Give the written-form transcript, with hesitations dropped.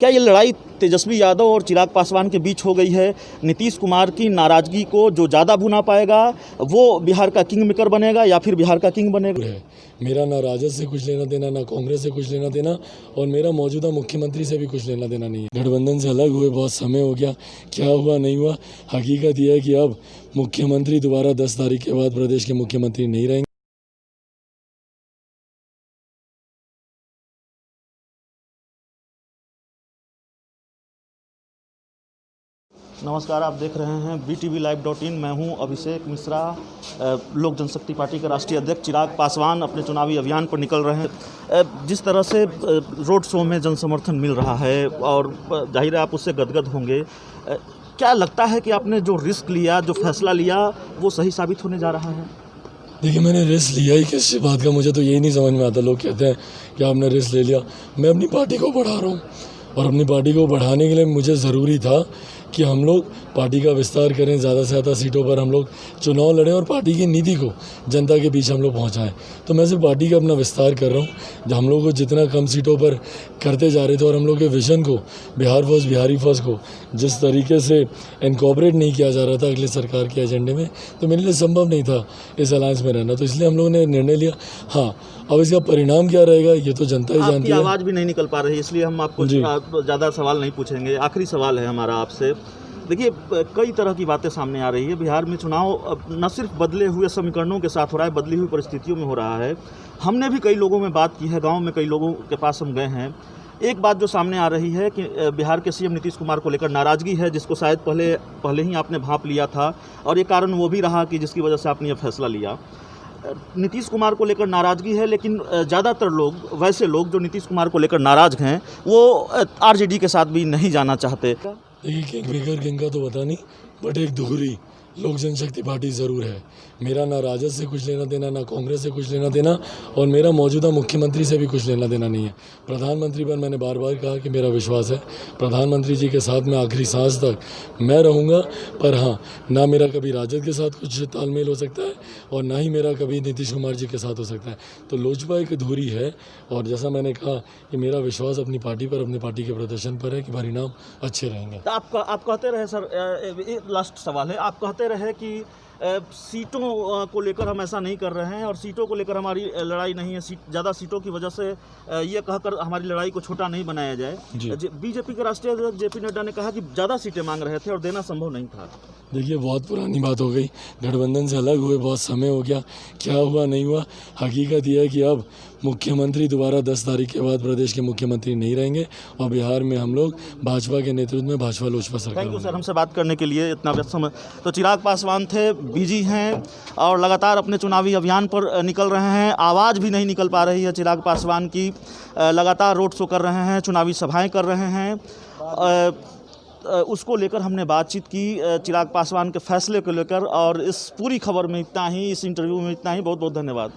क्या ये लड़ाई तेजस्वी यादव और चिराग पासवान के बीच हो गई है? नीतीश कुमार की नाराजगी को जो ज़्यादा भुना पाएगा वो बिहार का किंग मेकर बनेगा या फिर बिहार का किंग बनेगा? मेरा ना राजद से कुछ लेना देना, ना कांग्रेस से कुछ लेना देना, और मेरा मौजूदा मुख्यमंत्री से भी कुछ लेना देना नहीं है। गठबंधन से अलग हुए बहुत समय हो गया, क्या हुआ नहीं हुआ, हकीकत यह है कि अब मुख्यमंत्री दोबारा 10 तारीख के बाद प्रदेश के मुख्यमंत्री नहीं रहेंगे। नमस्कार, आप देख रहे हैं BTVlive.in। मैं हूं अभिषेक मिश्रा। लोक जनशक्ति पार्टी के राष्ट्रीय अध्यक्ष चिराग पासवान अपने चुनावी अभियान पर निकल रहे हैं। जिस तरह से रोड शो में जनसमर्थन मिल रहा है और जाहिर है आप उससे गदगद होंगे, क्या लगता है कि आपने जो रिस्क लिया, जो फैसला लिया, वो सही साबित होने जा रहा है? देखिए, मैंने रिस्क लिया ही किस बात का, मुझे तो यही नहीं समझ में आता। लोग कहते हैं कि आपने रिस्क ले लिया। मैं अपनी पार्टी को बढ़ा रहा हूँ और अपनी पार्टी को बढ़ाने के लिए मुझे ज़रूरी था कि हम लोग पार्टी का विस्तार करें, ज़्यादा से ज़्यादा सीटों पर हम लोग चुनाव लड़ें और पार्टी की नीति को जनता के बीच हम लोग पहुंचाएं। तो मैं सिर्फ पार्टी का अपना विस्तार कर रहा हूं। जब हम लोग को जितना कम सीटों पर करते जा रहे थे और हम लोग के विजन को, बिहार फर्स्ट बिहारी फर्स्ट को जिस तरीके से इनकॉर्पोरेट नहीं किया जा रहा था अगले सरकार के एजेंडे में, तो मेरे लिए संभव नहीं था इस अलायंस में रहना। तो इसलिए हम लोगों ने निर्णय लिया। हाँ, अब इसका परिणाम क्या रहेगा ये तो जनता ही जानती है। आवाज़ भी नहीं निकल पा रही, इसलिए हम आपको ज़्यादा सवाल नहीं पूछेंगे। आखिरी सवाल है हमारा आपसे। देखिए, कई तरह की बातें सामने आ रही है। बिहार में चुनाव न सिर्फ बदले हुए समीकरणों के साथ हो रहा है, बदली हुई परिस्थितियों में हो रहा है। हमने भी कई लोगों में बात की है, गांव में कई लोगों के पास हम गए हैं। एक बात जो सामने आ रही है कि बिहार के सीएम नीतीश कुमार को लेकर नाराज़गी है, जिसको शायद पहले ही आपने भांप लिया था, और ये कारण वो भी रहा कि जिसकी वजह से आपने ये फैसला लिया। नीतीश कुमार को लेकर नाराज़गी है, लेकिन ज़्यादातर लोग, वैसे लोग जो नीतीश कुमार को लेकर नाराज़ हैं, वो आरजेडी के साथ भी नहीं जाना चाहते। देखिए, किंग मेकर किंग का तो पता नहीं, बट एक दोहरी लोक जनशक्ति पार्टी ज़रूर है। मेरा ना राजद से कुछ लेना देना, ना कांग्रेस से कुछ लेना देना, और मेरा मौजूदा मुख्यमंत्री से भी कुछ लेना देना नहीं है। प्रधानमंत्री पर मैंने बार बार कहा कि मेरा विश्वास है प्रधानमंत्री जी के साथ मैं आखिरी सांस तक मैं रहूँगा। पर हाँ, ना मेरा कभी राजद के साथ कुछ तालमेल हो सकता है और ना ही मेरा कभी नीतीश कुमार जी के साथ हो सकता है। तो लोजपा एक अधूरी है, और जैसा मैंने कहा कि मेरा विश्वास अपनी पार्टी पर, अपनी पार्टी के प्रदर्शन पर है कि परिणाम अच्छे रहेंगे। आप कहते रहे सर, लास्ट सवाल है, आप कहते रहे कि सीटों को लेकर हम ऐसा नहीं कर रहे हैं और सीटों को लेकर हमारी लड़ाई नहीं है, ज़्यादा सीटों की वजह से ये कहकर हमारी लड़ाई को छोटा नहीं बनाया जाए। बीजेपी के राष्ट्रीय अध्यक्ष JP नड्डा ने कहा कि ज़्यादा सीटें मांग रहे थे और देना संभव नहीं था। देखिए, बहुत पुरानी बात हो गई। गठबंधन से अलग हुए बहुत समय हो गया, क्या हुआ नहीं हुआ, हकीकत यह है कि अब मुख्यमंत्री दोबारा 10 तारीख के बाद प्रदेश के मुख्यमंत्री नहीं रहेंगे और बिहार में हम लोग भाजपा के नेतृत्व में भाजपा लोजपा सरकार। थैंक यू सर, हमसे बात करने के लिए इतना व्यस्त समय। तो चिराग पासवान थे, बिजी हैं और लगातार अपने चुनावी अभियान पर निकल रहे हैं। आवाज़ भी नहीं निकल पा रही है चिराग पासवान की। लगातार रोड शो कर रहे हैं, चुनावी सभाएं कर रहे हैं। उसको लेकर हमने बातचीत की, चिराग पासवान के फैसले को लेकर। और इस पूरी खबर में इतना ही, इस इंटरव्यू में इतना ही। बहुत बहुत धन्यवाद।